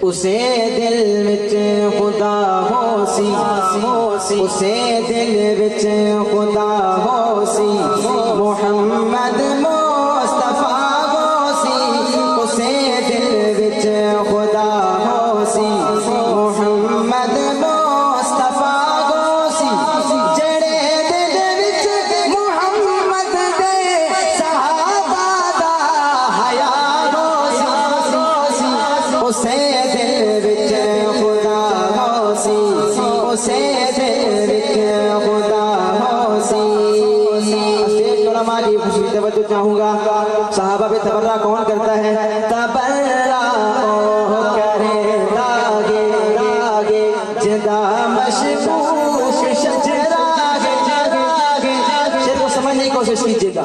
اسے دل وچ خدا ہو سی، اسے دل وچ خدا ہو سی، محمد مصطفیٰ ہو سی، اسے دل وچ خدا ہو سی، محمد مصطفیٰ ہو سی، جڑے دل وچ محمد دے صحابہ دا حیا ہو سی، اسے دل وچ خدا ہو سی، اسے دل وچ خدا ہو سی۔ علماء کی خوشی توجہ چاہوں گا، صحابہ پہ تبرہ کون کرتا ہے؟ تبرہ او کرے لاگے لاگے جدا مشکوک شجرہ، شیر کو سمجھنے کی کوشش کیجئے گا۔